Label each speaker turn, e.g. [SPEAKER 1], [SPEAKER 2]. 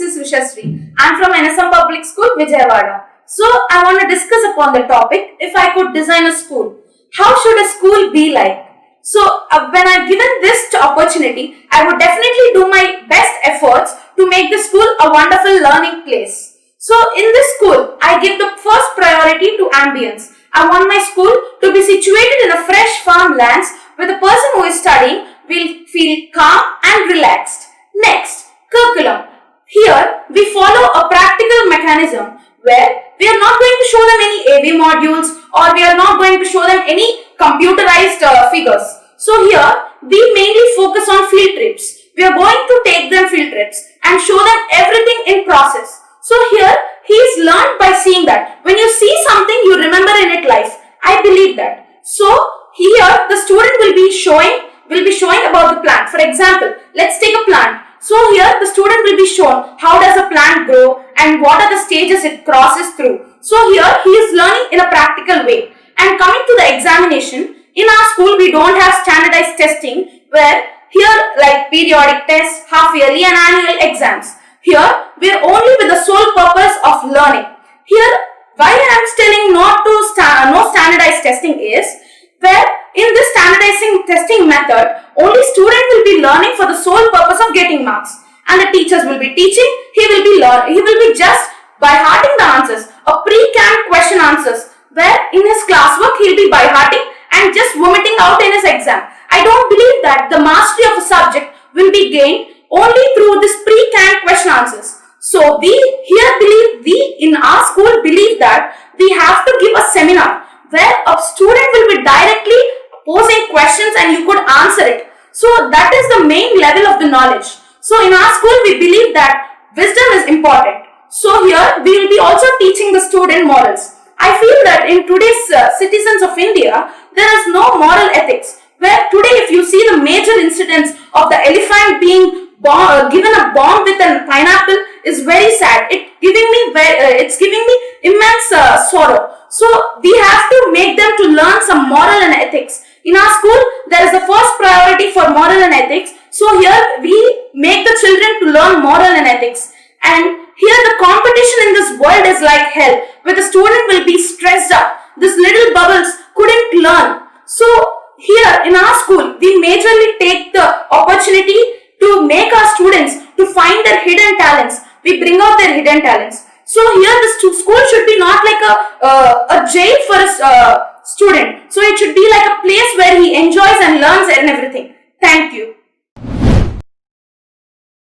[SPEAKER 1] is Rushasree. I am from NSM Public School, Vijayawada. So, I want to discuss upon the topic, if I could design a school. How should a school be like? So, when I am given this opportunity, I would definitely do my best efforts to make the school a wonderful learning place. So, in this school, I give the first priority to ambience. I want my school to be situated in a fresh farmlands where the person who is studying will feel calm and relaxed. Next, curriculum. Here, we follow a practical mechanism where we are not going to show them any AV modules or we are not going to show them any computerized figures. So here, we mainly focus on field trips. We are going to take them field trips and show them everything in process. So here, he is learned by seeing that. When you see something, you remember in it life. I believe that. So here, the student will be showing about the plant. For example, let's take a plant. So here, the student will be shown how does a plant grow and what are the stages it crosses through. So here, he is learning in a practical way. And coming to the examination, in our school, we don't have standardized testing where here like periodic tests, half yearly and annual exams. Here, we are only with the sole purpose of learning. Here, why I am telling no standardized testing is where in this standardizing testing method, only student will be learning for the sole purpose of getting marks, and the teachers will be teaching. He will be just by hearting the answers, a pre-canned question answers, where in his classwork he will be by hearting and just vomiting out in his exam. I don't believe that the mastery of a subject will be gained only through this pre-canned question answers. So we in our school believe that we have to give a seminar where a student will be directly posing questions and you could answer it. So that is the main level of the knowledge. So in our school we believe that wisdom is important. So here we will be also teaching the student morals. I feel that in today's citizens of India, there is no moral ethics. Where today if you see the major incidents of the elephant being given a bomb with a pineapple is very sad. It's giving me immense sorrow. So we have to make them to learn some moral and ethics. In our school, there is the first priority for moral and ethics. So here we make the children to learn moral and ethics. And here the competition in this world is like hell, where the student will be stressed up. These little bubbles couldn't learn. So here in our school, we majorly take the opportunity to make our students to find their hidden talents. We bring out their hidden talents. So here the school should be not like a jail for a student. So it should be like a place where he enjoys and learns and everything. Thank you.